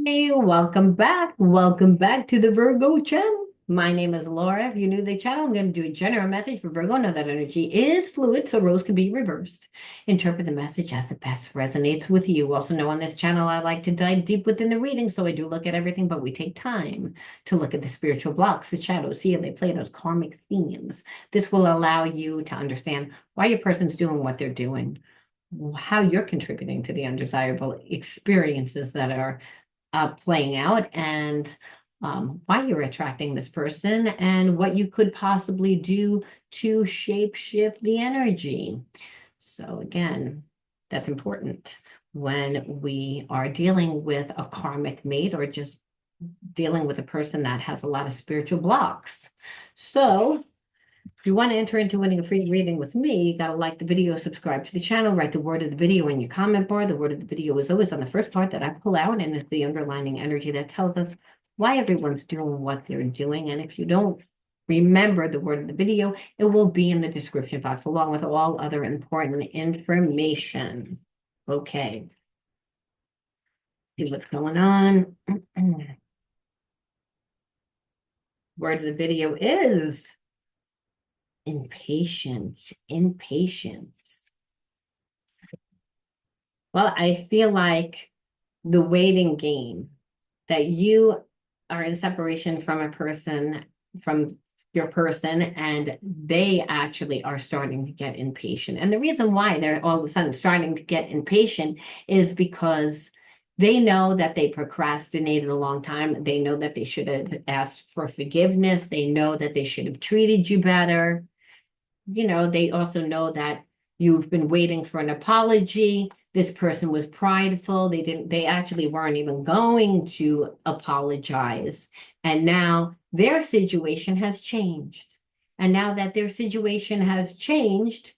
Hey, welcome back. Welcome back to the Virgo channel. My name is Laura. If you're new to the channel, I'm going to do a general message for Virgo. Know that energy is fluid, so roles can be reversed. Interpret the message as it best resonates with you. Also know on this channel, I like to dive deep within the reading, so I do look at everything, but we take time to look at the spiritual blocks, the shadows, see how they play those karmic themes. This will allow you to understand why your person's doing what they're doing, how you're contributing to the undesirable experiences that are playing out, and why you're attracting this person and what you could possibly do to shape shift the energy. So again, that's important when we are dealing with a karmic mate or just dealing with a person that has a lot of spiritual blocks. So if you want to enter into winning a free reading with me, you got to like the video, subscribe to the channel, write the word of the video in your comment bar. The word of the video is always on the first part that I pull out, and it's the underlining energy that tells us why everyone's doing what they're doing. And if you don't remember the word of the video, it will be in the description box along with all other important information. Okay, see what's going on. Word of the video is impatience, impatience. Well, I feel like the waiting game, that you are in separation from a person, from your person, and they actually are starting to get impatient. And the reason why they're all of a sudden starting to get impatient is because they know that they procrastinated a long time. They know that they should have asked for forgiveness. They know that they should have treated you better. They also know that you've been waiting for an apology. This person was prideful. They actually weren't even going to apologize. And now their situation has changed. And now that their situation has changed,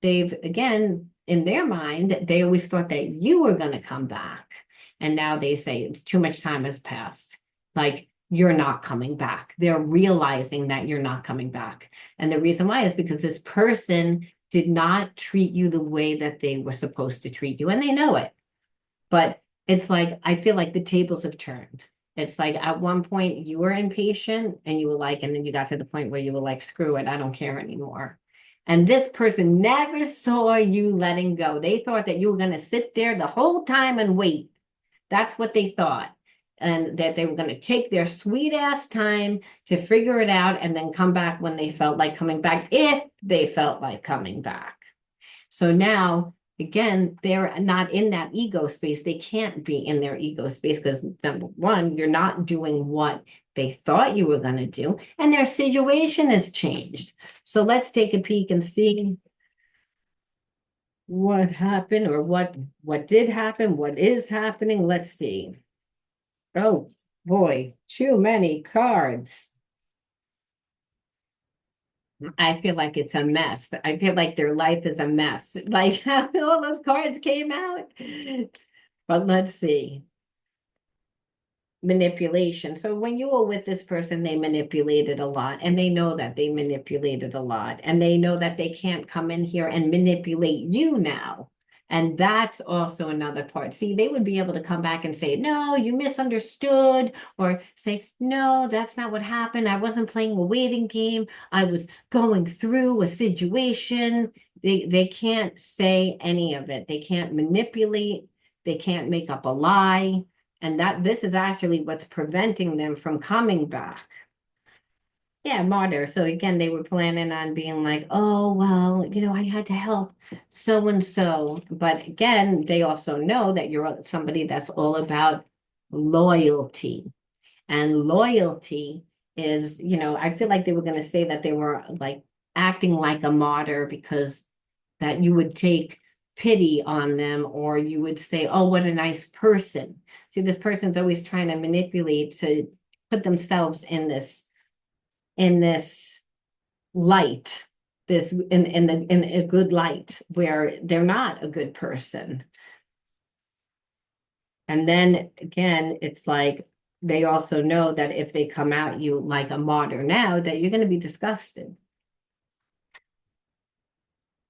they've, again, in their mind, they always thought that you were going to come back. And now they say it's too much time has passed. Like, you're not coming back. They're realizing that you're not coming back. And the reason why is because this person did not treat you the way that they were supposed to treat you. And they know it. But it's like, I feel like the tables have turned. It's like at one point you were impatient and you were like, and then you got to the point where you were like, screw it, I don't care anymore. And this person never saw you letting go. They thought that you were going to sit there the whole time and wait. That's what they thought. And that they were going to take their sweet ass time to figure it out and then come back when they felt like coming back, if they felt like coming back. So now, again, they're not in that ego space. They can't be in their ego space because, number one, you're not doing what they thought you were going to do, and their situation has changed. So let's take a peek and see what happened, or what did happen, what is happening. Let's see. Oh boy, too many cards. I feel like it's a mess. I feel like their life is a mess. Like all those cards came out. But let's see. Manipulation. So when you were with this person, they manipulated a lot, and they know that they manipulated a lot, and they know that they can't come in here and manipulate you now. And that's also another part. See, they would be able to come back and say, no, you misunderstood, or say, no, that's not what happened. I wasn't playing a waiting game. I was going through a situation. They can't say any of it. They can't manipulate. They can't make up a lie. And that this is actually what's preventing them from coming back. Yeah, martyr. So again, they were planning on being like, oh, well, I had to help so and so. But again, they also know that you're somebody that's all about loyalty. And loyalty is, I feel like they were going to say that they were like acting like a martyr because that you would take pity on them, or you would say, oh, what a nice person. See, this person's always trying to manipulate to put themselves in this light, this in a good light where they're not a good person. And then again, it's like they also know that if they come at you like a martyr now, that you're going to be disgusted.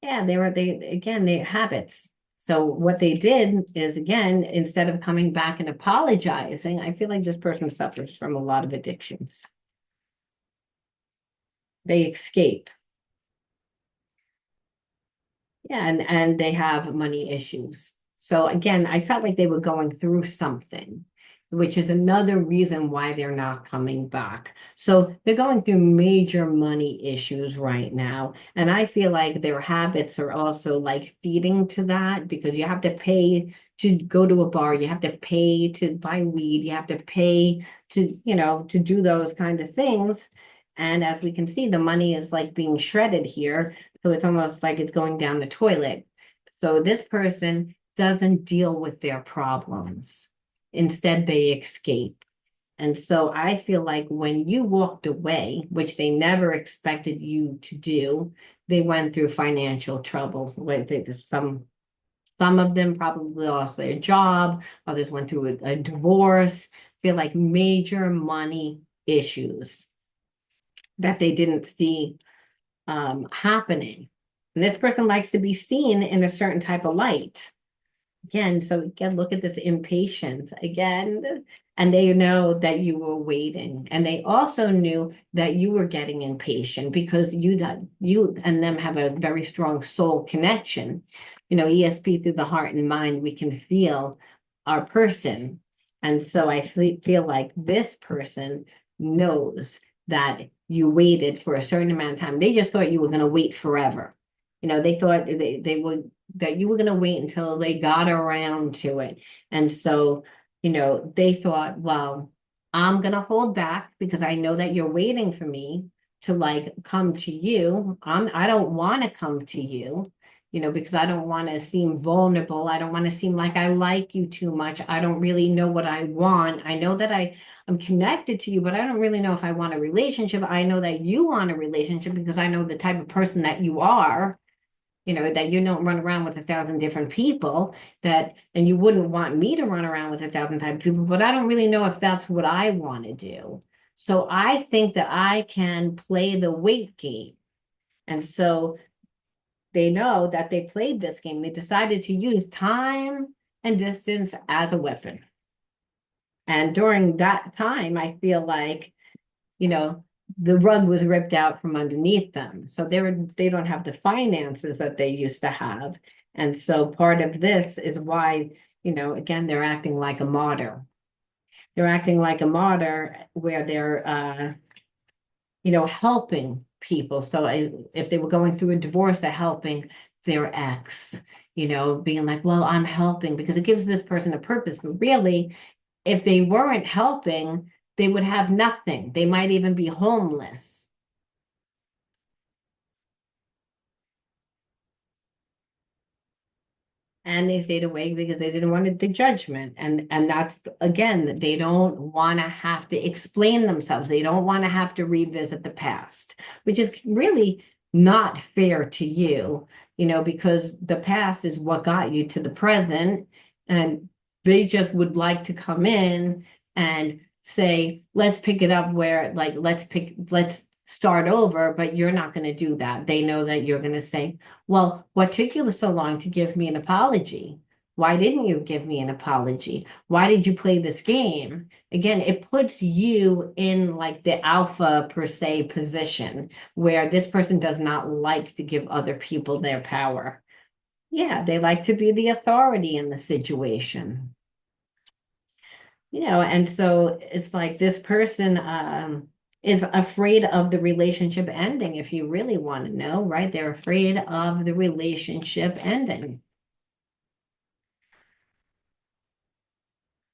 Yeah, they again, they habits. So what they did is, again, instead of coming back and apologizing, I feel like this person suffers from a lot of addictions. They escape. Yeah, and they have money issues. So again, I felt like they were going through something, which is another reason why they're not coming back. So they're going through major money issues right now. And I feel like their habits are also like feeding to that, because you have to pay to go to a bar, you have to pay to buy weed, you have to pay to, to do those kind of things. And as we can see, the money is like being shredded here. So it's almost like it's going down the toilet. So this person doesn't deal with their problems. Instead, they escape. And so I feel like when you walked away, which they never expected you to do, they went through financial trouble. Some of them probably lost their job, others went through a divorce, feel like major money issues that they didn't see happening. And this person likes to be seen in a certain type of light. Again, so again, look at this impatience again. And they know that you were waiting. And they also knew that you were getting impatient because you and them have a very strong soul connection. ESP through the heart and mind, we can feel our person. And so I feel like this person knows that you waited for a certain amount of time. They just thought you were going to wait forever. They thought they would that you were going to wait until they got around to it. And so, they thought, well, I'm going to hold back because I know that you're waiting for me to like come to you. I don't want to come to you, because I don't want to seem vulnerable. I don't want to seem like I like you too much. I don't really know what I want. I know that I'm connected to you, but I don't really know if I want a relationship. I know that you want a relationship because I know the type of person that you are, that you don't run around with 1,000 different people, and you wouldn't want me to run around with 1,000 type of people, but I don't really know if that's what I want to do. So I think that I can play the wait game. And so they know that they played this game. They decided to use time and distance as a weapon. And during that time, I feel like, the rug was ripped out from underneath them. So they don't have the finances that they used to have. And so part of this is why, again, they're acting like a martyr. They're acting like a martyr where they're, helping people. So if they were going through a divorce, they're helping their ex, being like, well, I'm helping because it gives this person a purpose. But really, if they weren't helping, they would have nothing. They might even be homeless. And they stayed away because they didn't want the judgment. And that's, again, they don't want to have to explain themselves. They don't want to have to revisit the past, which is really not fair to you, because the past is what got you to the present. And they just would like to come in and say, let's pick it up where, like, let's start over, but you're not going to do that. They know that you're going to say, well, what took you so long to give me an apology? Why didn't you give me an apology? Why did you play this game? Again, it puts you in like the alpha per se position where this person does not like to give other people their power. Yeah, they like to be the authority in the situation. And so it's like this person is afraid of the relationship ending, if you really want to know, right? They're afraid of the relationship ending.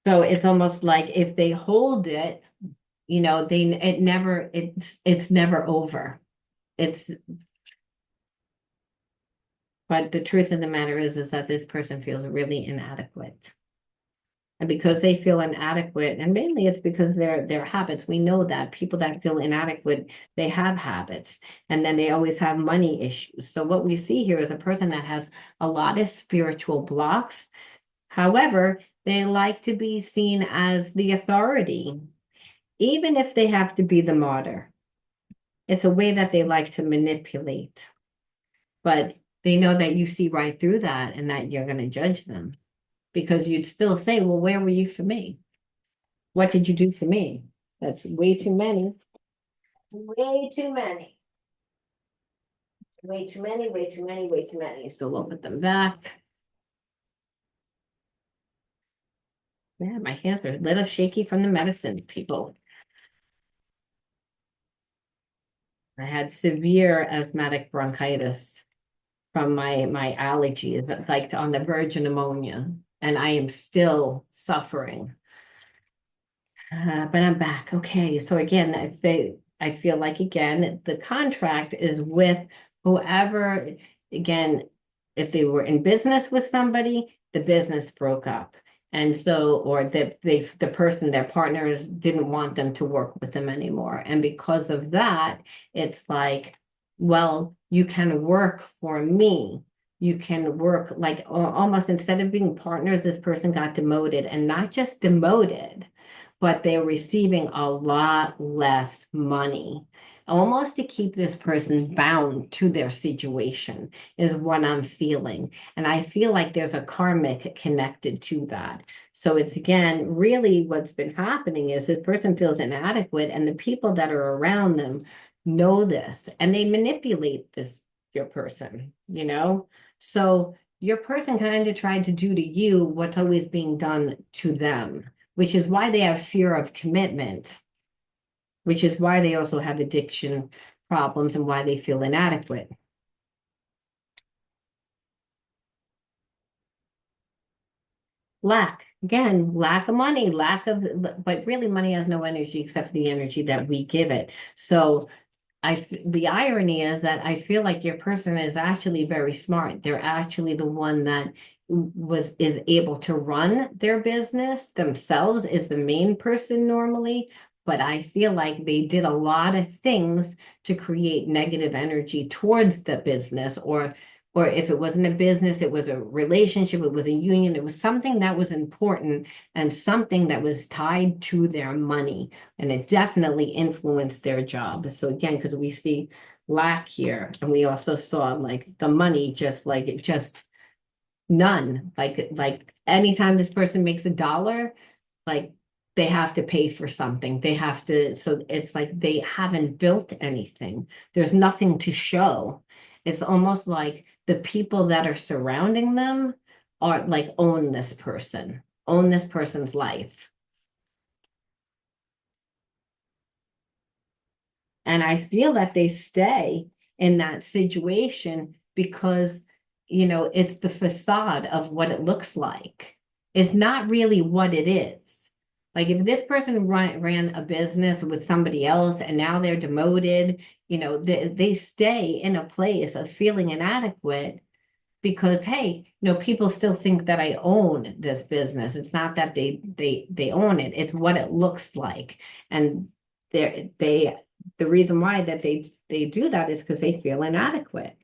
So it's almost like if they hold it, it's never over. It's But the truth of the matter is that this person feels really inadequate. And because they feel inadequate, and mainly it's because their habits, we know that people that feel inadequate, they have habits, and then they always have money issues. So what we see here is a person that has a lot of spiritual blocks. However, they like to be seen as the authority, even if they have to be the martyr. It's a way that they like to manipulate. But they know that you see right through that and that you're going to judge them because you'd still say, well, where were you for me? What did you do for me? That's way too many. Way too many. Way too many, way too many, way too many. So we'll put them back. Yeah, my hands are a little shaky from the medicine, people. I had severe asthmatic bronchitis from my allergies, like on the verge of pneumonia, and I am still suffering. But I'm back. Okay. So again, I feel like again, the contract is with whoever, again, if they were in business with somebody, the business broke up. And so, or the person, their partners didn't want them to work with them anymore. And because of that, it's like, well, you can work for me. You can work like almost instead of being partners, this person got demoted and not just demoted, but they're receiving a lot less money, almost to keep this person bound to their situation, is what I'm feeling. And I feel like there's a karmic connected to that. So it's again, really what's been happening is this person feels inadequate, and the people that are around them know this and they manipulate this, your person, you know? So your person kind of tried to do to you what's always being done to them, which is why they have fear of commitment, which is why they also have addiction problems and why they feel inadequate. Lack, again, lack of money, but really money has no energy except for the energy that we give it. So the irony is that I feel like your person is actually very smart. They're actually the one that is able to run their business themselves, is the main person normally. But I feel like they did a lot of things to create negative energy towards the business, or if it wasn't a business, it was a relationship, it was a union, it was something that was important and something that was tied to their money. And it definitely influenced their job. So again, because we see lack here, and we also saw like the money just like it just none. Like anytime this person makes $1, like they have to pay for something. They have to, so it's like they haven't built anything. There's nothing to show. It's almost like the people that are surrounding them are like own this person's life. And I feel that they stay in that situation because, it's the facade of what it looks like. It's not really what it is. Like if this person ran a business with somebody else and now they're demoted, they stay in a place of feeling inadequate because, hey, people still think that I own this business. It's not that they own it. It's what it looks like. And they the reason why that they do that is because they feel inadequate.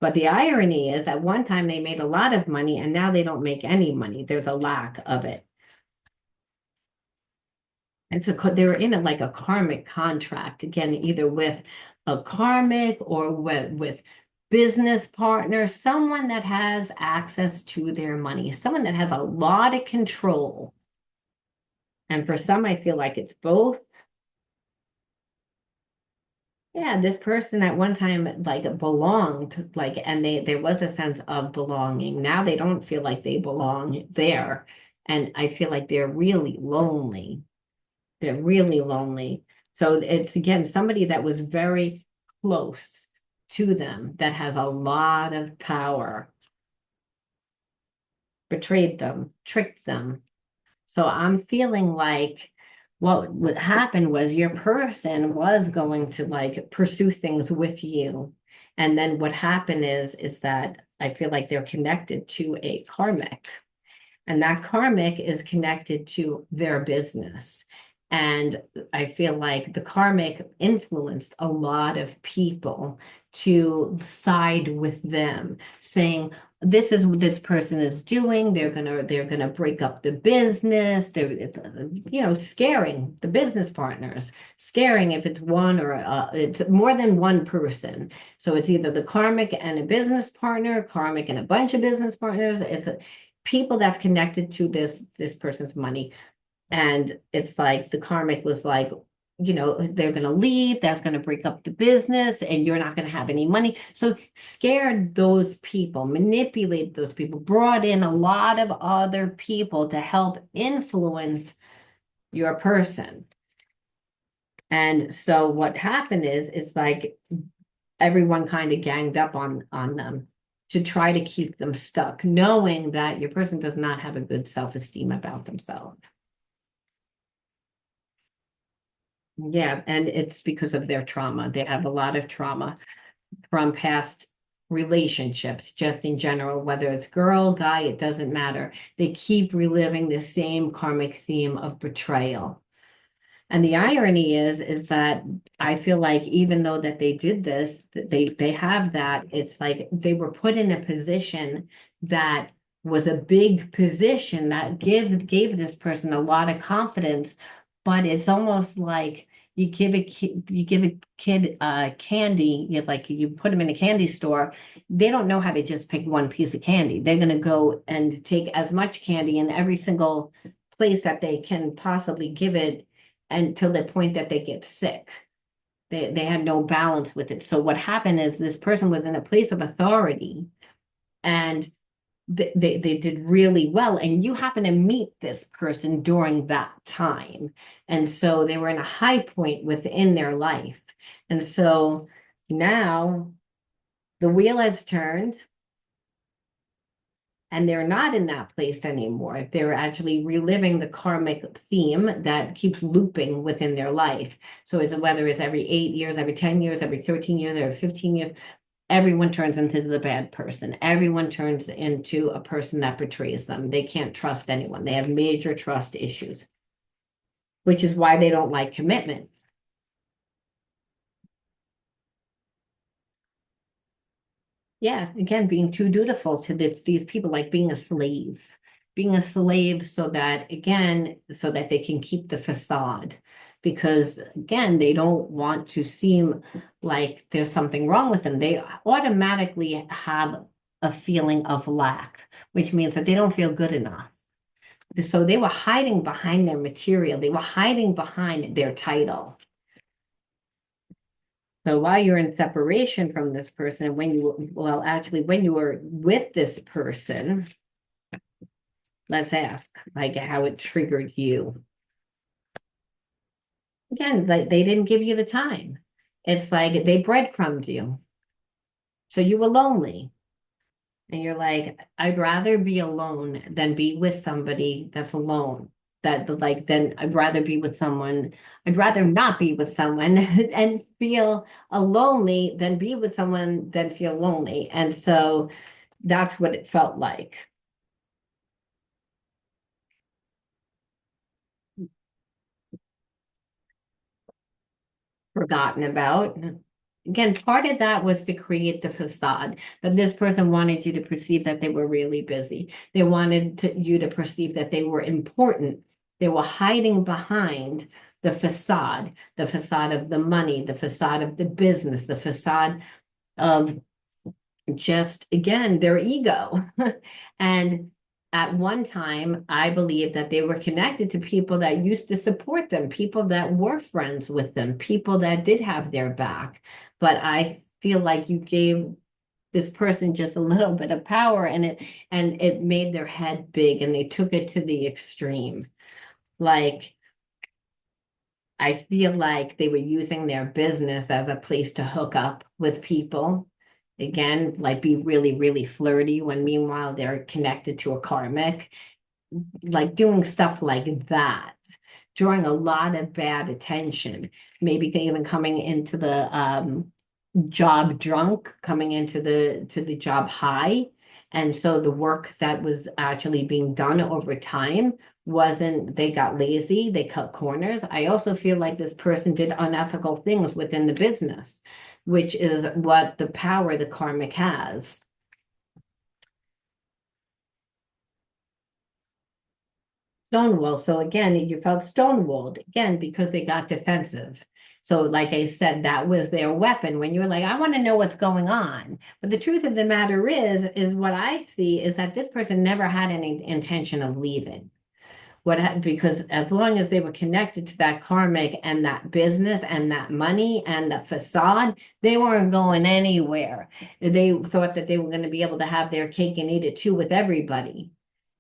But the irony is at one time they made a lot of money and now they don't make any money. There's a lack of it. And so they're in it like a karmic contract, again, either with a karmic or with business partner, someone that has access to their money, someone that has a lot of control. And for some, I feel like it's both. Yeah, this person at one time like belonged, like, and there was a sense of belonging. Now they don't feel like they belong there. And I feel like they're really lonely. They're really lonely. So it's again somebody that was very close to them that has a lot of power, betrayed them, tricked them. So I'm feeling like what happened was your person was going to like pursue things with you. And then what happened is that I feel like they're connected to a karmic. And that karmic is connected to their business. And I feel like the karmic influenced a lot of people to side with them, saying, this is what this person is doing. They're gonna break up the business. Scaring the business partners, scaring if it's one or it's more than one person. So it's either the karmic and a business partner, karmic and a bunch of business partners. It's people that's connected to this person's money. And it's like the karmic was like, they're going to leave, that's going to break up the business, and you're not going to have any money. So scared those people, manipulated those people, brought in a lot of other people to help influence your person. And so what happened is, it's like everyone kind of ganged up on them to try to keep them stuck, knowing that your person does not have a good self-esteem about themselves. Yeah, and it's because of their trauma. They have a lot of trauma from past relationships, just in general, whether it's girl, guy, it doesn't matter. They keep reliving the same karmic theme of betrayal. And the irony is that I feel like even though that they did this, that they have that, it's like they were put in a position that was a big position that gave this person a lot of confidence, but it's almost like you give a kid candy, you put them in a candy store, they don't know how to just pick one piece of candy. They're gonna go and take as much candy in every single place that they can possibly give it until the point that they get sick. They had no balance with it. So what happened is this person was in a place of authority, and they did really well. And you happen to meet this person during that time. And so they were in a high point within their life. And so now the wheel has turned, and they're not in that place anymore. They're actually reliving the karmic theme that keeps looping within their life. So it's whether it's every 8 years, every 10 years, every 13 years, every 15 years, everyone turns into the bad person. Everyone turns into a person that betrays them. They can't trust anyone. They have major trust issues, which is why they don't like commitment. Yeah, again, being too dutiful to these people, like being a slave so that, again, so that they can keep the facade. Because again, they don't want to seem like there's something wrong with them. They automatically have a feeling of lack, which means that they don't feel good enough. So they were hiding behind their material, they were hiding behind their title. So while you're in separation from this person, when you were with this person, let's ask like how it triggered you. Again, like they didn't give you the time. It's like they breadcrumbed you. So you were lonely. And you're like, I'd rather be alone than be with somebody that's alone. Then I'd rather be with someone, I'd rather not be with someone and feel lonely than be with someone than feel lonely. And so that's what it felt like. Forgotten about. Again, part of that was to create the facade that this person wanted you to perceive that they were really busy. They wanted you to perceive that they were important. They were hiding behind the facade of the money, the facade of the business, the facade of just, again, their ego. And at one time, I believe that they were connected to people that used to support them, people that were friends with them, people that did have their back. But I feel like you gave this person just a little bit of power, and it made their head big, and they took it to the extreme. Like, I feel like they were using their business as a place to hook up with people. Again, like be really, really flirty when meanwhile they're connected to a karmic, like doing stuff like that, drawing a lot of bad attention. Maybe they even coming into the job drunk, coming into the job high, And so the work that was actually being done over time wasn't, they got lazy, they cut corners. I also feel like this person did unethical things within the business, which is what the power the karmic has. Stonewall. So again, you felt stonewalled again because they got defensive. So, like I said, that was their weapon when you were like, I want to know what's going on. But the truth of the matter is what I see is that this person never had any intention of leaving. Because as long as they were connected to that karmic and that business and that money and the facade, they weren't going anywhere. They thought that they were going to be able to have their cake and eat it too with everybody.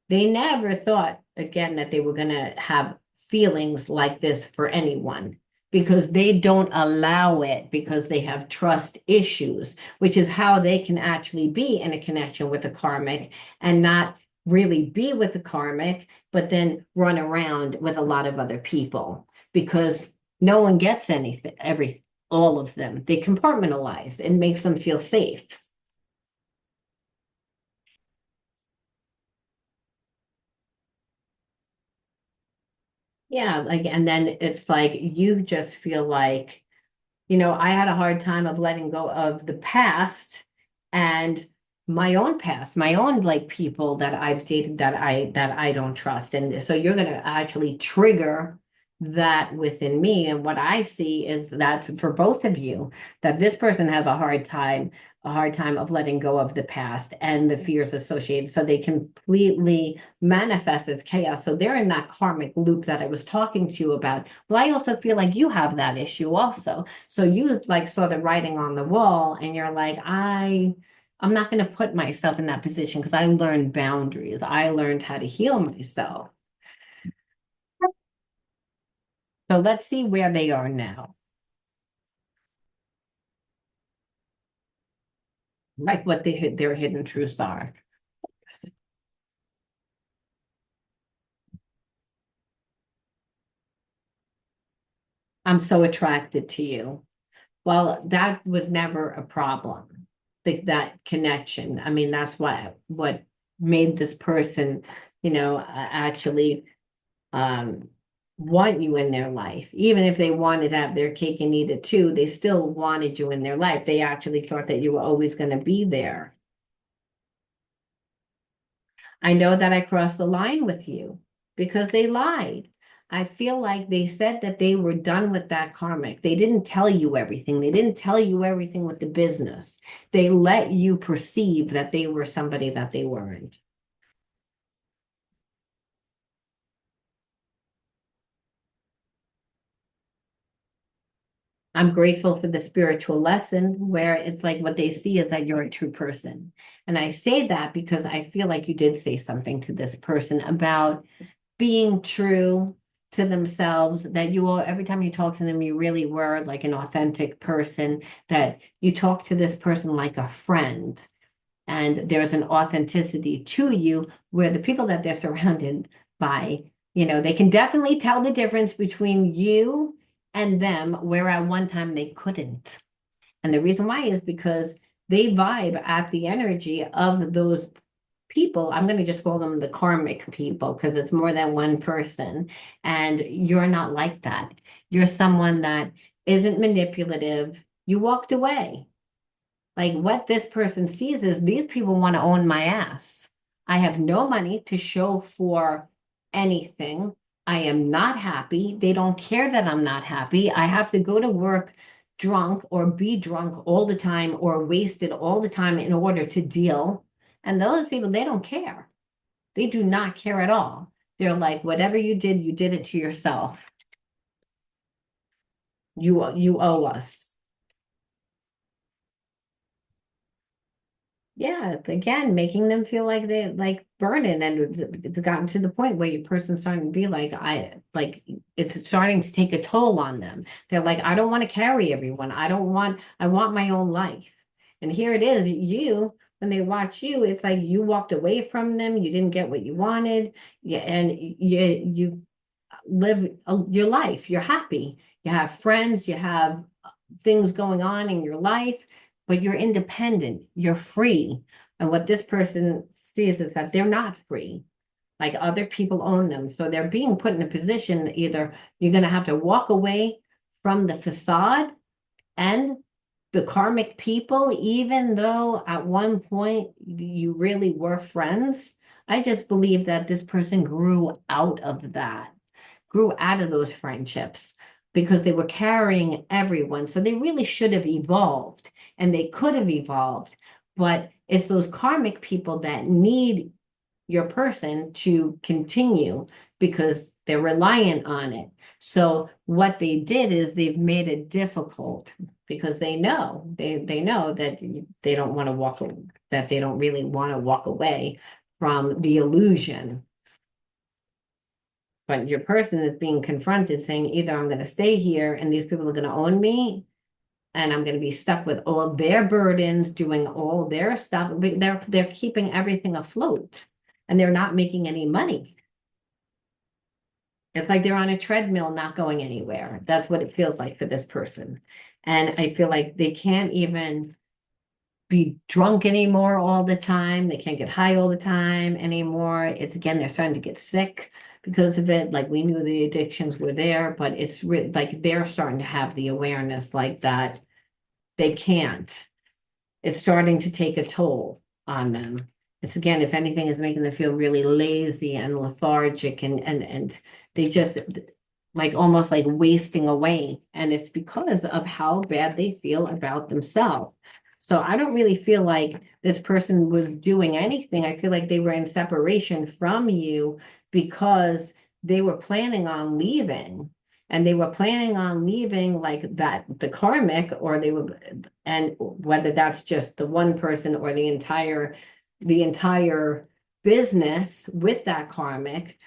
They never thought, again, that they were going to have feelings like this for anyone because they don't allow it because they have trust issues, which is how they can actually be in a connection with the karmic and not really be with the karmic, but then run around with a lot of other people because no one gets anything, all of them. They compartmentalize. It makes them feel safe. Yeah, like, and then it's like you just feel like, I had a hard time of letting go of the past and my own past, my own like people that I've dated that I don't trust. And so you're gonna actually trigger that within me. And what I see is that for both of you, that this person has a hard time of letting go of the past and the fears associated. So they completely manifest as chaos. So they're in that karmic loop that I was talking to you about. Well, I also feel like you have that issue also. So you like saw the writing on the wall and you're like, I'm not going to put myself in that position because I learned boundaries. I learned how to heal myself. So let's see where they are now, like what their hidden truths are. I'm so attracted to you. Well, that was never a problem. That connection. I mean, that's what made this person, actually um want you in their life. Even if they wanted to have their cake and eat it too, they still wanted you in their life. They actually thought that you were always going to be there. I know that I crossed the line with you because they lied. I feel like they said that they were done with that karmic. They didn't tell you everything. They didn't tell you everything with the business. They let you perceive that they were somebody that they weren't. I'm grateful for the spiritual lesson where it's like what they see is that you're a true person. And I say that because I feel like you did say something to this person about being true to themselves, that you all, every time you talk to them, you really were like an authentic person, that you talk to this person like a friend. And there's an authenticity to you where the people that they're surrounded by, they can definitely tell the difference between you and them, where at one time they couldn't. And the reason why is because they vibe at the energy of those people. I'm going to just call them the karmic people because it's more than one person. And you're not like that. You're someone that isn't manipulative. You walked away. Like what this person sees is these people want to own my ass. I have no money to show for anything. I am not happy. They don't care that I'm not happy. I have to go to work drunk or be drunk all the time or wasted all the time in order to deal. And those people, they don't care. They do not care at all. They're like, whatever you did it to yourself. You owe us. Yeah, again, making them feel like they like burning and it's gotten to the point where your person's starting to be like, it's starting to take a toll on them. They're like, I don't want to carry everyone. I want my own life. And here it is, when they watch you, it's like you walked away from them, you didn't get what you wanted, yeah, and you live your life, you're happy, you have friends, you have things going on in your life, but you're independent, you're free. And what this person sees is that they're not free. Like other people own them. So they're being put in a position, either you're going to have to walk away from the facade and the karmic people, even though at one point you really were friends. I just believe that this person grew out of that, grew out of those friendships because they were carrying everyone. So they really should have evolved and they could have evolved. But it's those karmic people that need your person to continue because they're reliant on it. So what they did is they've made it difficult because they know that they don't want to walk, that they don't really want to walk away from the illusion. But your person is being confronted saying either I'm going to stay here and these people are going to own me and I'm going to be stuck with all their burdens, doing all their stuff. But they're keeping everything afloat and they're not making any money. It's like they're on a treadmill, not going anywhere. That's what it feels like for this person. And I feel like they can't even be drunk anymore all the time. They can't get high all the time anymore. It's again, they're starting to get sick because of it. Like we knew the addictions were there, but it's like they're starting to have the awareness like that they can't. It's starting to take a toll on them. It's again, if anything, is making them feel really lazy and lethargic and they just like almost like wasting away. And it's because of how bad they feel about themselves. So I don't really feel like this person was doing anything. I feel like they were in separation from you because they were planning on leaving. And they were planning on leaving like that, the karmic, or they were, and whether that's just the one person or the entire business with that karmic.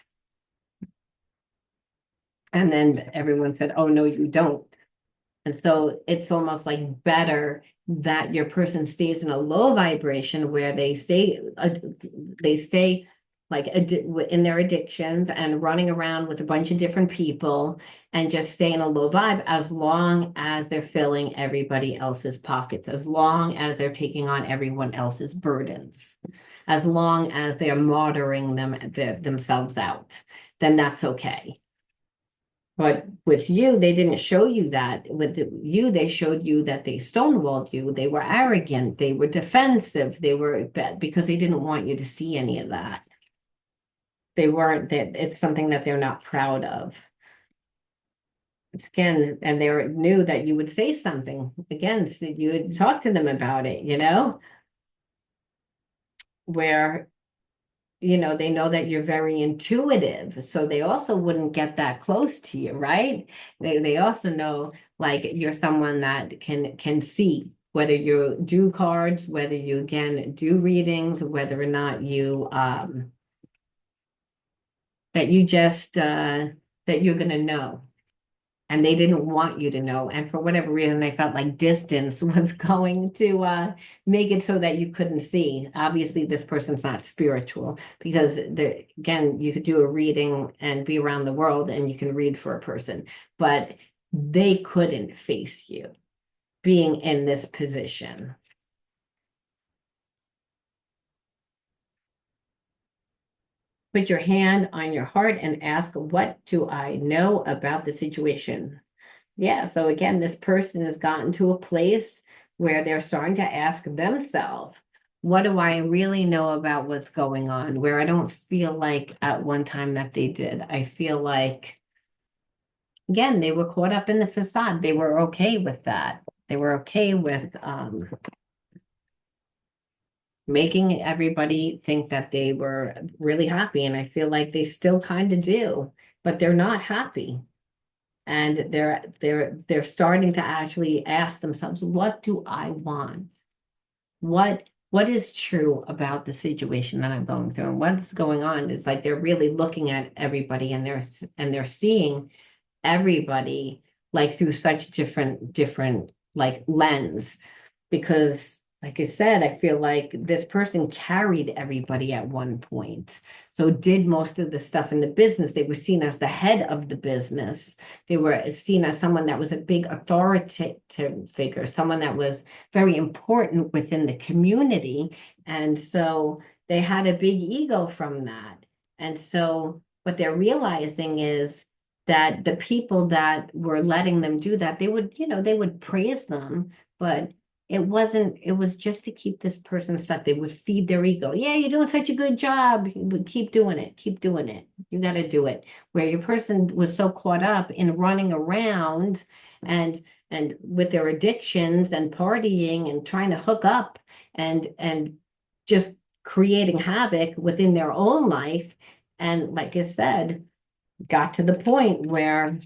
And then everyone said, oh, no, you don't. And so it's almost like better that your person stays in a low vibration where they stay like in their addictions and running around with a bunch of different people and just stay in a low vibe as long as they're filling everybody else's pockets, as long as they're taking on everyone else's burdens, as long as they're martyring themselves out, then that's okay. But with you, they didn't show you that. With you, they showed you that they stonewalled you. They were arrogant. They were defensive. They were bad because they didn't want you to see any of that. They weren't that it's something that they're not proud of. It's again, and they knew that you would say something again, so you would talk to them about it, where they know that you're very intuitive, so they also wouldn't get that close to you, right? They also know like you're someone that can see whether you do cards, whether you again do readings, whether or not you that you just that you're gonna know. And they didn't want you to know. And for whatever reason, they felt like distance was going to make it so that you couldn't see. Obviously, this person's not spiritual because, again, you could do a reading and be around the world and you can read for a person, but they couldn't face you being in this position. Put your hand on your heart and ask, what do I know about the situation? Yeah, so again, this person has gotten to a place where they're starting to ask themselves, what do I really know about what's going on? Where I don't feel like at one time that they did. I feel like, again, they were caught up in the facade. They were okay with that. They were okay with making everybody think that they were really happy. And I feel like they still kind of do, but they're not happy. And they're starting to actually ask themselves, what do I want? What is true about the situation that I'm going through? And what's going on is like they're really looking at everybody and they're seeing everybody like through such different like lens because like I said, I feel like this person carried everybody at one point. So did most of the stuff in the business. They were seen as the head of the business. They were seen as someone that was a big authoritative figure, someone that was very important within the community. And so they had a big ego from that. And so what they're realizing is that the people that were letting them do that, they would, they would praise them, but it was just to keep this person stuck. They would feed their ego. Yeah, you're doing such a good job. But keep doing it. Keep doing it. You got to do it. Where your person was so caught up in running around and with their addictions and partying and trying to hook up and just creating havoc within their own life. And like I said, got to the point where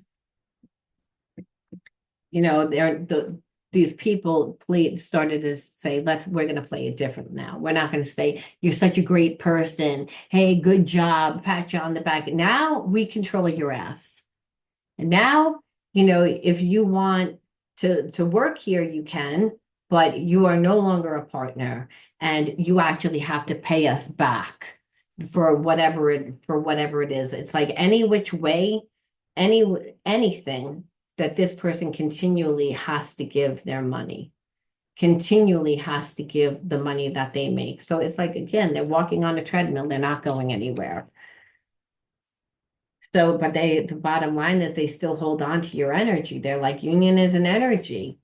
these people started to say, we're going to play it different now. We're not going to say, you're such a great person. Hey, good job. Pat you on the back. Now we control your ass. And now, if you want to work here, you can, but you are no longer a partner and you actually have to pay us back for whatever it is. It's like any which way, anything that this person continually has to give their money, continually has to give the money that they make. So it's like, again, they're walking on a treadmill, they're not going anywhere. So, but the bottom line is they still hold on to your energy. They're like, union is an energy.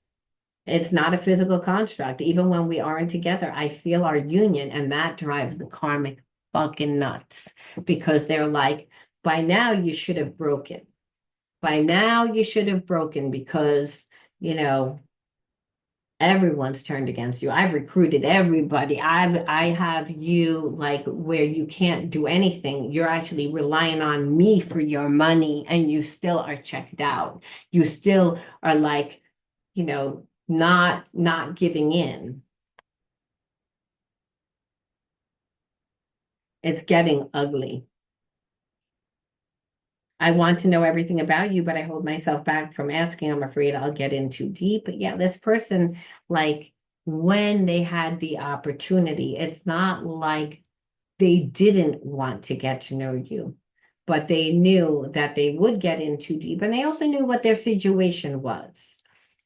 It's not a physical construct. Even when we aren't together, I feel our union, and that drives the karmic fucking nuts because they're like, by now you should have broken. By now you should have broken because, everyone's turned against you. I've recruited everybody. I have you like where you can't do anything. You're actually relying on me for your money and you still are checked out. You still are like, not giving in. It's getting ugly. I want to know everything about you, but I hold myself back from asking. I'm afraid I'll get in too deep. But yeah, this person, like when they had the opportunity, it's not like they didn't want to get to know you, but they knew that they would get in too deep. And they also knew what their situation was.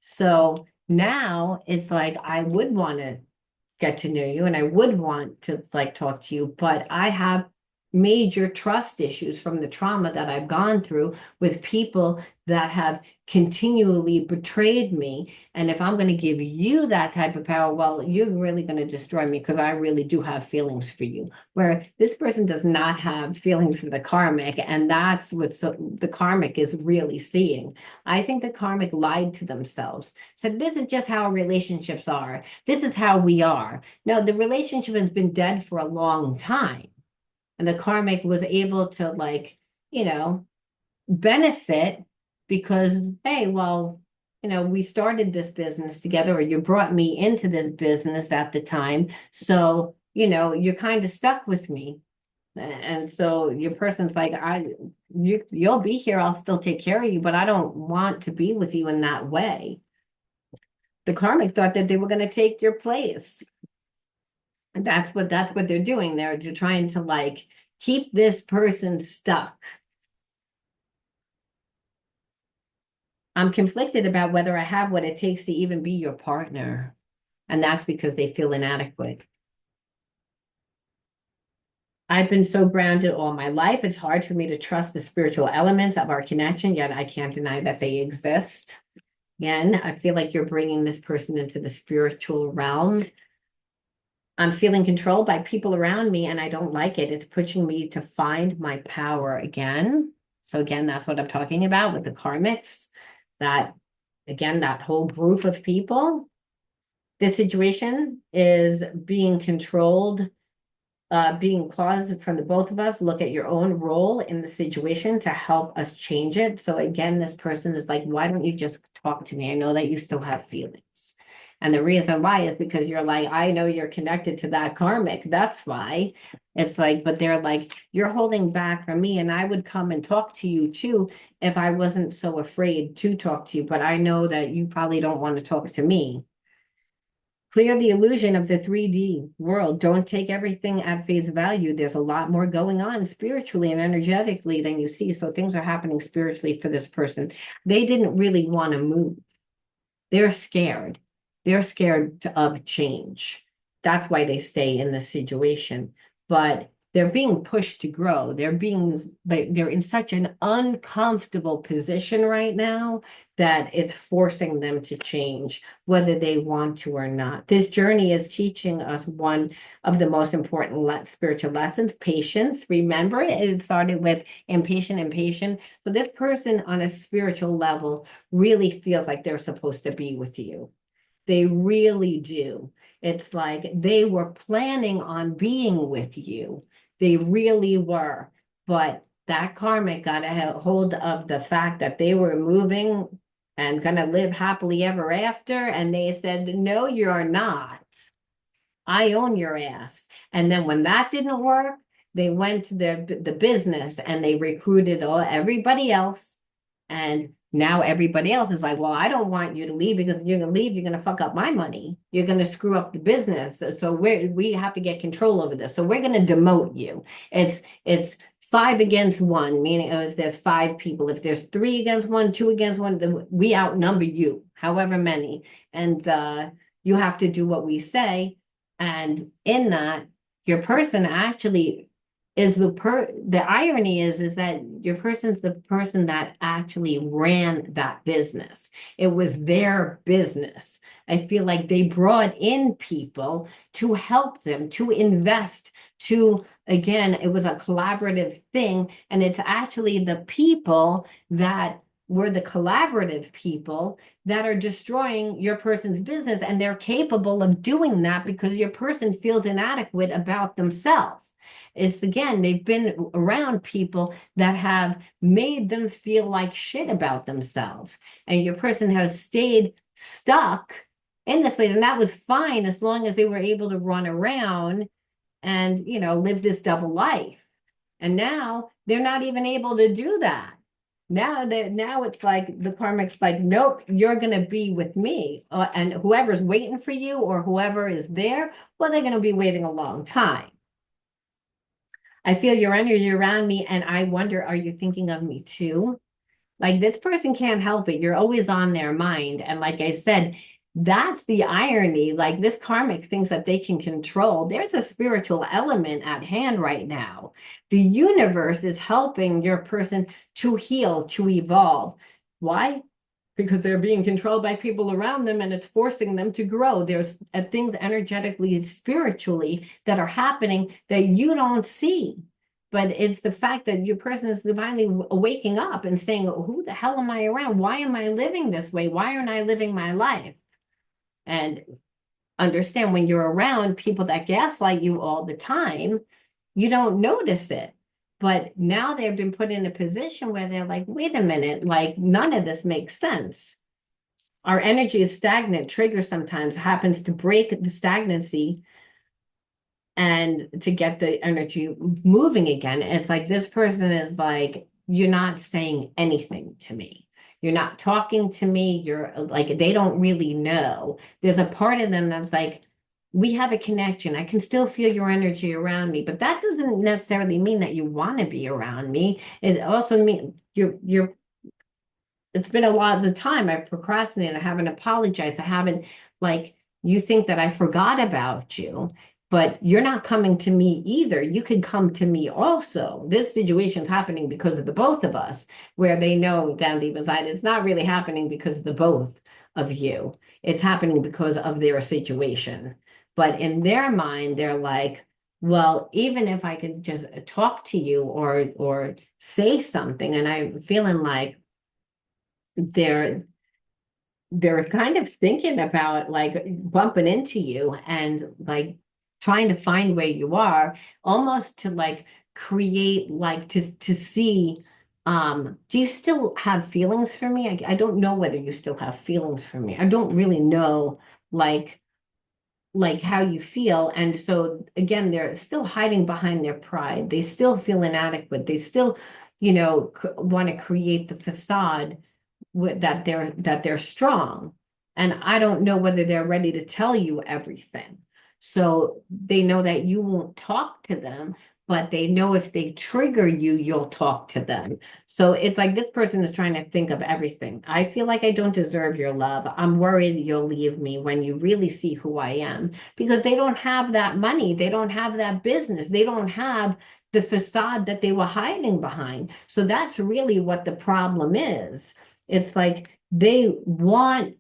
So now it's like, I would want to get to know you and I would want to like talk to you, but I have major trust issues from the trauma that I've gone through with people that have continually betrayed me. And if I'm going to give you that type of power, well, you're really going to destroy me because I really do have feelings for you. Where this person does not have feelings for the karmic, and that's what the karmic is really seeing. I think the karmic lied to themselves, said this is just how relationships are. This is how we are. No, the relationship has been dead for a long time. And the karmic was able to benefit because, hey, well, we started this business together, or you brought me into this business at the time. So, you're kind of stuck with me. And so your person's like, you'll be here, I'll still take care of you, but I don't want to be with you in that way. The karmic thought that they were going to take your place. And that's what they're doing. They're trying to like keep this person stuck. I'm conflicted about whether I have what it takes to even be your partner. And that's because they feel inadequate. I've been so grounded all my life. It's hard for me to trust the spiritual elements of our connection, yet I can't deny that they exist. Again, I feel like you're bringing this person into the spiritual realm. I'm feeling controlled by people around me and I don't like it. It's pushing me to find my power again. So again, that's what I'm talking about with the karmics, that again, that whole group of people. This situation is being controlled, being caused from the both of us. Look at your own role in the situation to help us change it. So again, this person is like, why don't you just talk to me? I know that you still have feelings. And the reason why is because you're like, I know you're connected to that karmic. That's why. It's like, but they're like, you're holding back from me. And I would come and talk to you too if I wasn't so afraid to talk to you. But I know that you probably don't want to talk to me. Clear the illusion of the 3D world. Don't take everything at face value. There's a lot more going on spiritually and energetically than you see. So things are happening spiritually for this person. They didn't really want to move. They're scared. They're scared of change. That's why they stay in this situation. But they're being pushed to grow. They're in such an uncomfortable position right now that it's forcing them to change, whether they want to or not. This journey is teaching us one of the most important spiritual lessons, patience. Remember, it started with impatient. So this person on a spiritual level really feels like they're supposed to be with you. They really do. It's like they were planning on being with you. They really were. But that karmic got a hold of the fact that they were moving and going to live happily ever after. And they said, no, you're not. I own your ass. And then when that didn't work, they went to the business and they recruited everybody else. And now everybody else is like, well, I don't want you to leave because you're going to leave. You're going to fuck up my money. You're going to screw up the business. So we have to get control over this. So we're going to demote you. It's 5 against 1, meaning if there's 5 people, if there's 3 against 1, 2 against 1, then we outnumber you, however many. And you have to do what we say. And in that, your person actually is the irony is that your person's the person that actually ran that business. It was their business. I feel like they brought in people to help them, to invest, again, it was a collaborative thing. And it's actually the people that were the collaborative people that are destroying your person's business. And they're capable of doing that because your person feels inadequate about themselves. It's again, they've been around people that have made them feel like shit about themselves. And your person has stayed stuck in this place. And that was fine as long as they were able to run around and, live this double life. And now they're not even able to do that. Now it's like the karmic's like, nope, you're going to be with me. And whoever's waiting for you or whoever is there, well, they're going to be waiting a long time. I feel your energy around me and I wonder, are you thinking of me too? Like this person can't help it. You're always on their mind. And like I said, that's the irony. Like this karmic thinks that they can control. There's a spiritual element at hand right now. The universe is helping your person to heal, to evolve. Why? Because they're being controlled by people around them and it's forcing them to grow. There's things energetically, spiritually that are happening that you don't see. But it's the fact that your person is divinely waking up and saying, who the hell am I around? Why am I living this way? Why aren't I living my life? And understand when you're around people that gaslight you all the time, you don't notice it. But now they've been put in a position where they're like, wait a minute, like none of this makes sense. Our energy is stagnant. Trigger sometimes happens to break the stagnancy and to get the energy moving again. It's like this person is like, you're not saying anything to me. You're not talking to me. You're like, they don't really know. There's a part of them that's like, we have a connection. I can still feel your energy around me, but that doesn't necessarily mean that you want to be around me. It also means it's been a lot of the time I've procrastinated. I haven't apologized. I haven't you think that I forgot about you, but you're not coming to me either. You could come to me also. This situation's happening because of the both of us, where they know down deep inside, it's not really happening because of the both of you. It's happening because of their situation. But in their mind, they're like, well, even if I could just talk to you or say something, and I'm feeling like they're kind of thinking about like bumping into you and like trying to find where you are, almost to like create like to see, do you still have feelings for me? I don't know whether you still have feelings for me. I don't really know like how you feel. And so again, they're still hiding behind their pride. They still feel inadequate. They still, want to create the facade that they're strong. And I don't know whether they're ready to tell you everything. So they know that you won't talk to them, but they know if they trigger you, you'll talk to them. So it's like this person is trying to think of everything. I feel like I don't deserve your love. I'm worried you'll leave me when you really see who I am, because they don't have that money. They don't have that business. They don't have the facade that they were hiding behind. So that's really what the problem is. It's like they want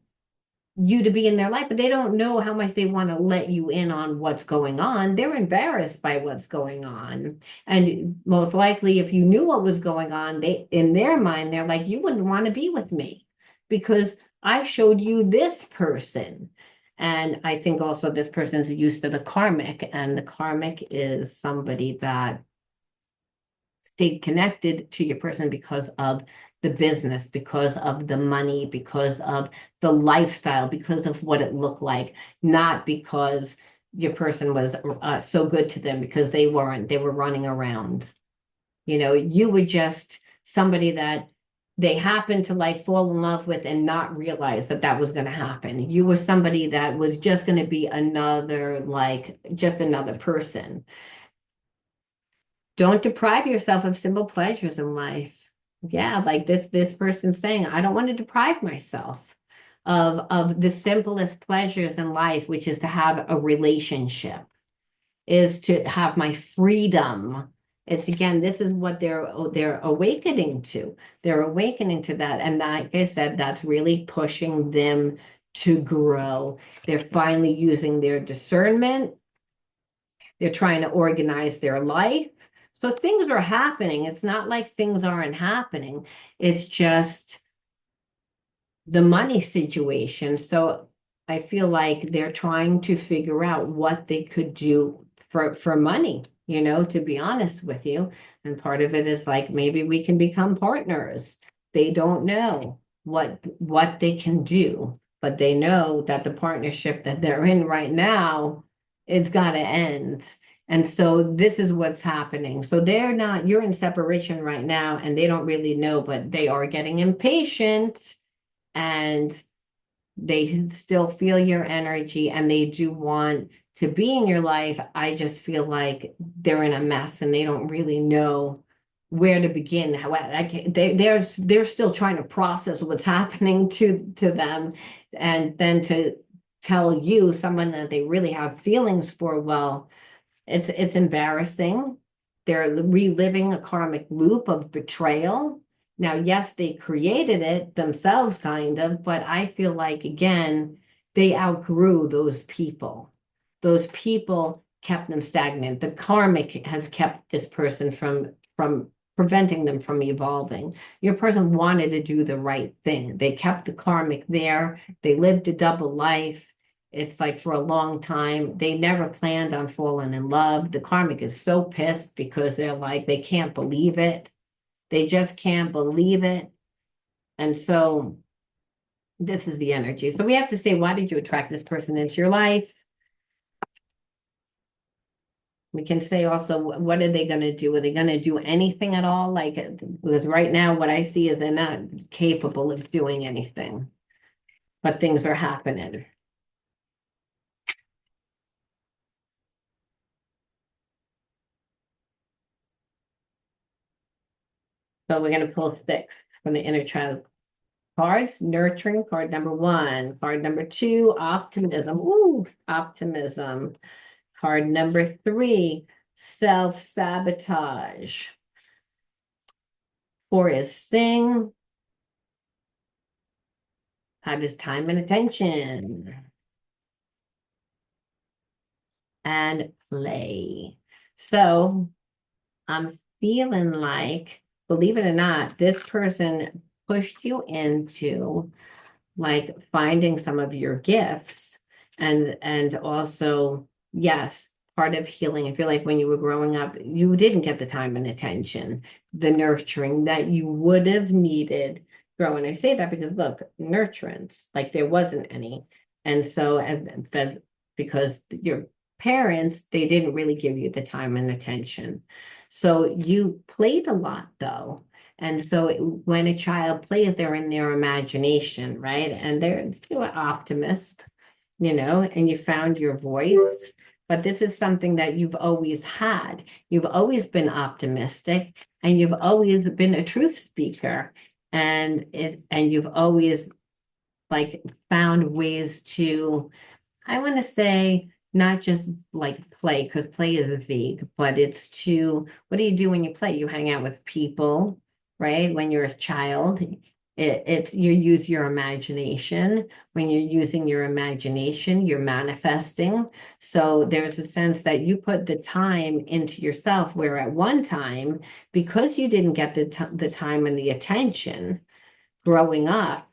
you to be in their life, but they don't know how much they want to let you in on what's going on. They're embarrassed by what's going on. And most likely, if you knew what was going on, they, in their mind, they're like, you wouldn't want to be with me because I showed you this person. And I think also this person's used to the karmic, and the karmic is somebody that stayed connected to your person because of the business, because of the money, because of the lifestyle, because of what it looked like, not because your person was so good to them, because they weren't. They were running around. You know, you were just somebody that they happened to like fall in love with and not realize that that was going to happen. You were somebody that was just going to be another, like, just another person. Don't deprive yourself of simple pleasures in life. Yeah, like this person's saying, I don't want to deprive myself of the simplest pleasures in life, which is to have a relationship, is to have my freedom. It's again, this is what they're awakening to. They're awakening to that. And like I said, that's really pushing them to grow. They're finally using their discernment. They're trying to organize their life. So things are happening. It's not like things aren't happening. It's just the money situation. So I feel like they're trying to figure out what they could do for money, you know, to be honest with you. And part of it is like maybe we can become partners. They don't know what they can do, but they know that the partnership that they're in right now, it's got to end. And so this is what's happening. So they're not, you're in separation right now and they don't really know, but they are getting impatient and they still feel your energy and they do want to be in your life. I just feel like they're in a mess and they don't really know where to begin. How they're still trying to process what's happening to them, and then to tell you, someone that they really have feelings for, well, it's embarrassing. They're reliving a karmic loop of betrayal. Now, yes, they created it themselves, kind of, but I feel like, again, they outgrew those people. Those people kept them stagnant. The karmic has kept this person from preventing them from evolving. Your person wanted to do the right thing. They kept the karmic there. They lived a double life. It's like for a long time, they never planned on falling in love. The karmic is so pissed because they're like, they can't believe it. They just can't believe it. And so this is the energy. So we have to say, why did you attract this person into your life? We can say also, what are they going to do? Are they going to do anything at all? Like, because right now, what I see is they're not capable of doing anything, but things are happening. So we're going to pull 6 from the inner child cards. Nurturing, card number 1. Card number 2, optimism. Ooh, optimism. Card number 3, self-sabotage. 4 is sing. 5 is time and attention. And play. So I'm feeling like, believe it or not, this person pushed you into like finding some of your gifts, and also, yes, part of healing. I feel like when you were growing up, you didn't get the time and attention, the nurturing that you would have needed growing. I say that because look, nurturance, like there wasn't any. And so, and that because your parents, they didn't really give you the time and attention. So you played a lot though. And so when a child plays, they're in their imagination, right? And you're an optimist, and you found your voice. But this is something that you've always had. You've always been optimistic, and you've always been a truth speaker. And you've always like found ways to, I want to say, not just like play, because play is vague, but it's to, what do you do when you play? You hang out with people, right? When you're a child, it's you use your imagination. When you're using your imagination, you're manifesting. So there's a sense that you put the time into yourself, where at one time, because you didn't get the time and the attention growing up,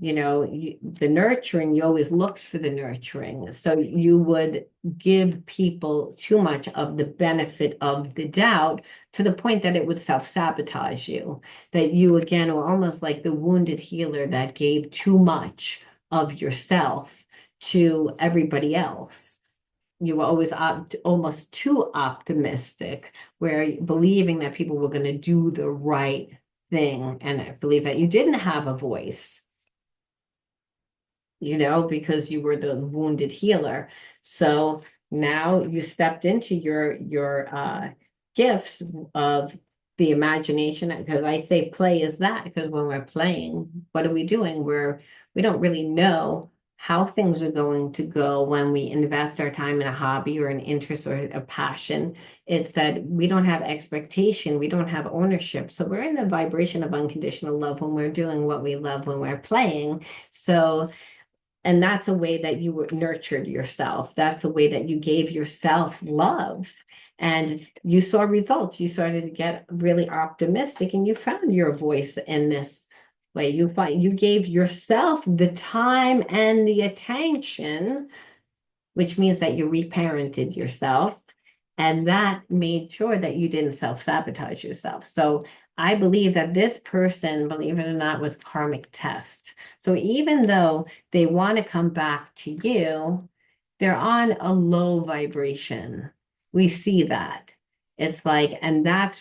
the nurturing, you always looked for the nurturing. So you would give people too much of the benefit of the doubt, to the point that it would self-sabotage you. That you, again, were almost like the wounded healer that gave too much of yourself to everybody else. You were always almost too optimistic, where believing that people were going to do the right thing. And I believe that you didn't have a voice, because you were the wounded healer. So now you stepped into your gifts of the imagination, because I say play is that, because when we're playing, what are we doing? We don't really know how things are going to go when we invest our time in a hobby or an interest or a passion. It's that we don't have expectation, we don't have ownership. So we're in the vibration of unconditional love when we're doing what we love, when we're playing. So, and that's a way that you nurtured yourself. That's the way that you gave yourself love. And you saw results. You started to get really optimistic, and you found your voice in this way. You gave yourself the time and the attention, which means that you reparented yourself. And that made sure that you didn't self-sabotage yourself. So I believe that this person, believe it or not, was karmic test. So even though they want to come back to you, they're on a low vibration. We see that. It's like, and that's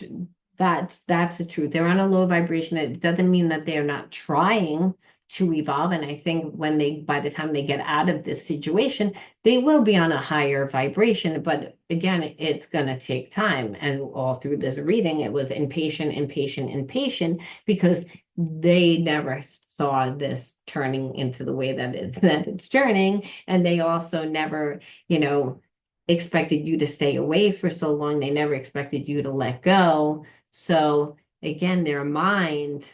the truth. They're on a low vibration. It doesn't mean that they're not trying to evolve. And I think by the time they get out of this situation, they will be on a higher vibration. But again, it's going to take time. And all through this reading, it was impatient, impatient, impatient, because they never saw this turning into the way that it's turning. And they also never, expected you to stay away for so long. They never expected you to let go. So again, their mind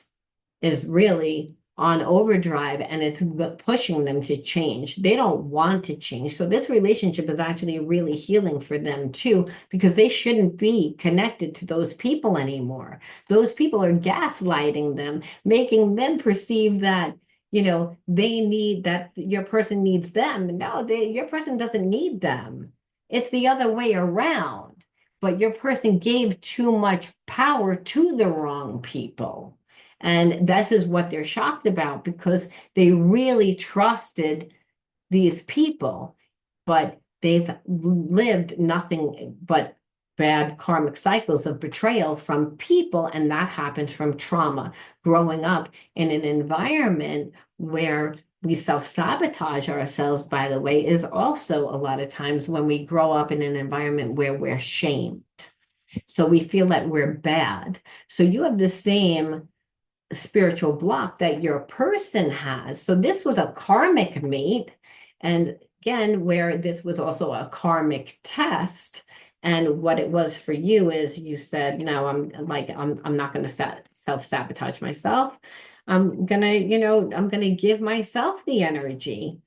is really on overdrive, and it's pushing them to change. They don't want to change. So this relationship is actually really healing for them too, because they shouldn't be connected to those people anymore. Those people are gaslighting them, making them perceive that, they need that your person needs them. No, your person doesn't need them. It's the other way around. But your person gave too much power to the wrong people. And this is what they're shocked about, because they really trusted these people, but they've lived nothing but bad karmic cycles of betrayal from people. And that happens from trauma, growing up in an environment where we self-sabotage ourselves, by the way, is also a lot of times when we grow up in an environment where we're shamed. So we feel that we're bad. So you have the same spiritual block that your person has. So this was a karmic mate. And again, where this was also a karmic test. And what it was for you is you said, no, I'm not going to self-sabotage myself. I'm gonna give myself the energy.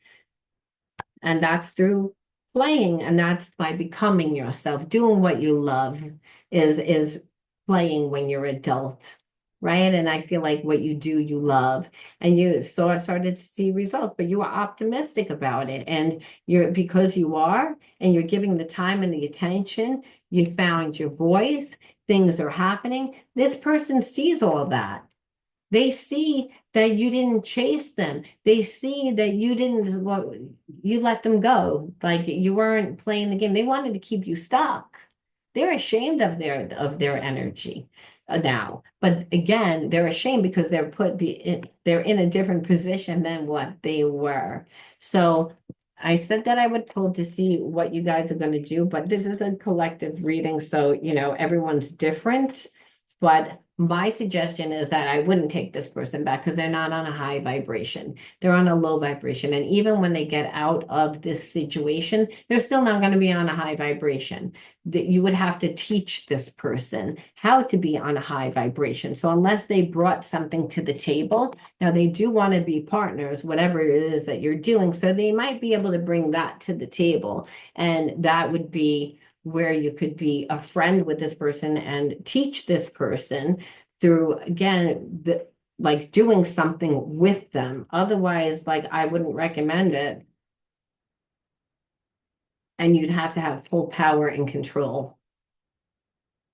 And that's through playing, and that's by becoming yourself. Doing what you love is playing when you're adult, right? And I feel like what you do, you love, and you started to see results, but you are optimistic about it. And because you are, and you're giving the time and the attention, you found your voice, things are happening. This person sees all of that. They see that you didn't chase them. They see that you let them go. Like you weren't playing the game. They wanted to keep you stuck. They're ashamed of their energy. now. But again, they're ashamed because they're in a different position than what they were. So I said that I would pull to see what you guys are going to do, but this is a collective reading, so everyone's different. But my suggestion is that I wouldn't take this person back because they're not on a high vibration. They're on a low vibration. And even when they get out of this situation, they're still not going to be on a high vibration. That you would have to teach this person how to be on a high vibration. So unless they brought something to the table, now they do want to be partners, whatever it is that you're doing. So they might be able to bring that to the table. And that would be where you could be a friend with this person and teach this person through, again, like doing something with them. Otherwise, like I wouldn't recommend it. And you'd have to have full power and control.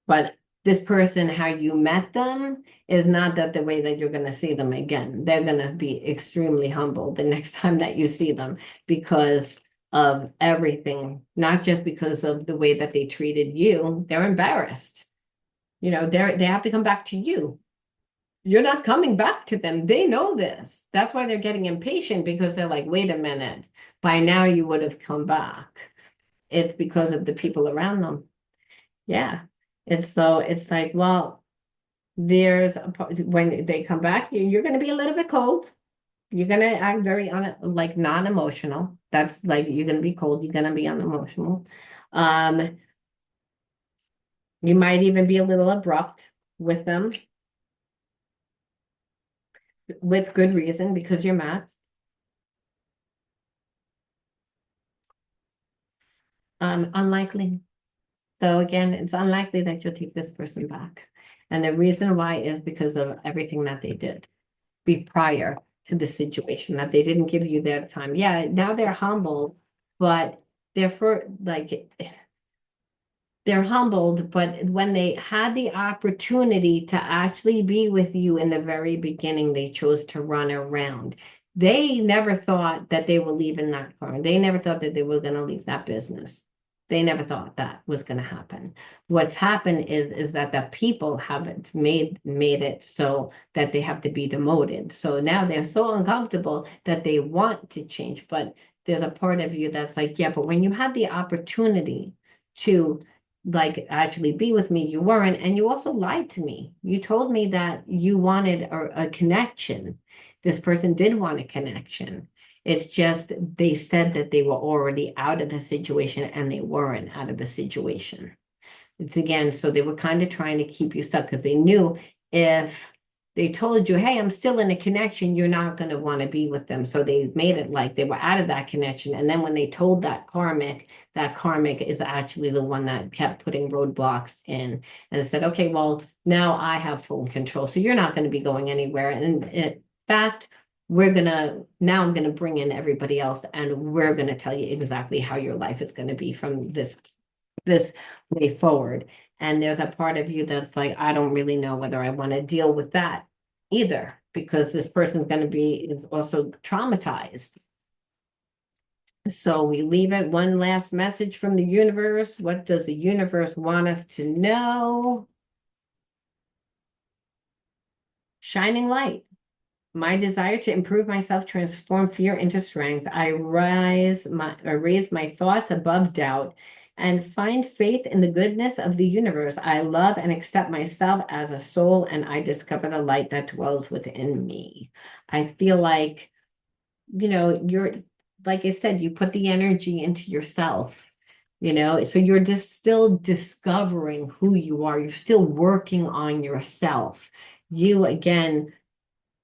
But this person, how you met them, is not that the way that you're going to see them again. They're going to be extremely humble the next time that you see them because of everything, not just because of the way that they treated you. They're embarrassed. They have to come back to you. You're not coming back to them. They know this. That's why they're getting impatient, because they're like, wait a minute, by now you would have come back. It's because of the people around them. Yeah. It's like, well, when they come back, you're going to be a little bit cold. You're going to act very like non-emotional. That's like, you're going to be cold. You're going to be unemotional. You might even be a little abrupt with them with good reason, because you're mad. Unlikely. So again, it's unlikely that you'll take this person back. And the reason why is because of everything that they did be prior to the situation, that they didn't give you their time. Yeah, now they're humble, but they're humbled, but when they had the opportunity to actually be with you in the very beginning, they chose to run around. They never thought that they were leaving that car. They never thought that they were going to leave that business. They never thought that was going to happen. What's happened is that the people haven't made it so that they have to be demoted. So now they're so uncomfortable that they want to change. But there's a part of you that's like, yeah, but when you had the opportunity to like actually be with me, you weren't. And you also lied to me. You told me that you wanted a connection. This person did want a connection. It's just they said that they were already out of the situation, and they weren't out of the situation. It's again, so they were kind of trying to keep you stuck because they knew if they told you, hey, I'm still in a connection, you're not going to want to be with them. So they made it like they were out of that connection. And then when they told that karmic is actually the one that kept putting roadblocks in and said, okay, well, now I have full control. So you're not going to be going anywhere. And in fact, now I'm going to bring in everybody else, and we're going to tell you exactly how your life is going to be from this way forward. And there's a part of you that's like, I don't really know whether I want to deal with that either, because this person's going to is also traumatized. So we leave it. One last message from the universe. What does the universe want us to know? Shining light. My desire to improve myself, transform fear into strength. I raise my thoughts above doubt and find faith in the goodness of the universe. I love and accept myself as a soul, and I discover the light that dwells within me. I feel like, you're, like I said, you put the energy into yourself, so you're just still discovering who you are. You're still working on yourself. You, again,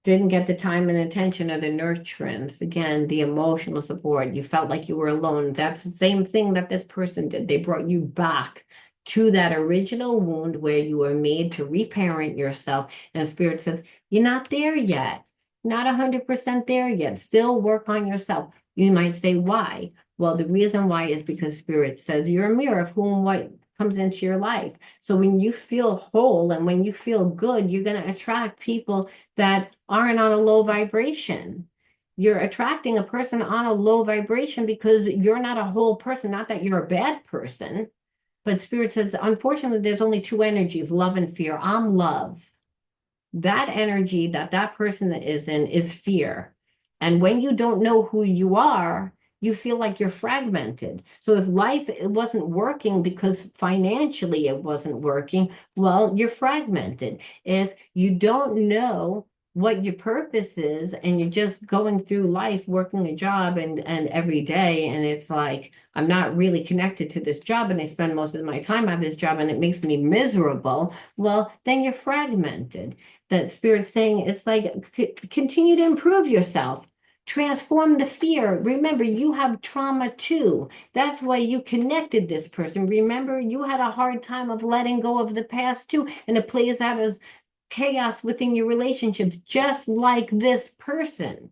didn't get the time and attention of the nurturance, again, the emotional support. You felt like you were alone. That's the same thing that this person did. They brought you back to that original wound where you were made to reparent yourself. And Spirit says, you're not there yet. Not 100% there yet. Still work on yourself. You might say, why? Well, the reason why is because Spirit says you're a mirror of whom what comes into your life. So when you feel whole and when you feel good, you're going to attract people that aren't on a low vibration. You're attracting a person on a low vibration because you're not a whole person, not that you're a bad person. But Spirit says, unfortunately, there's only two energies, love and fear. I'm love. That energy that that person is in is fear. And when you don't know who you are, you feel like you're fragmented. So if life it wasn't working because financially it wasn't working, well, you're fragmented. If you don't know what your purpose is and you're just going through life working a job and every day and it's like I'm not really connected to this job and I spend most of my time at this job and it makes me miserable, well, then you're fragmented. That Spirit's saying it's like continue to improve yourself, transform the fear. Remember, you have trauma too. That's why you connected this person. Remember, you had a hard time of letting go of the past too, and it plays out as chaos within your relationships, just like this person,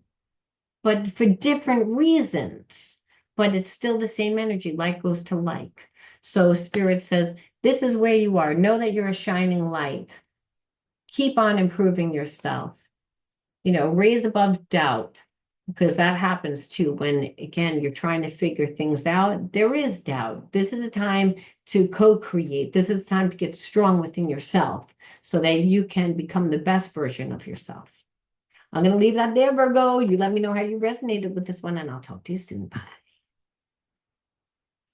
but for different reasons. But it's still the same energy. Like goes to like. So Spirit says, this is where you are. Know that you're a shining light. Keep on improving yourself. Raise above doubt because that happens too. When again, you're trying to figure things out, there is doubt. This is a time to co-create. This is time to get strong within yourself so that you can become the best version of yourself. I'm going to leave that there, Virgo. You let me know how you resonated with this one, and I'll talk to you soon. Bye.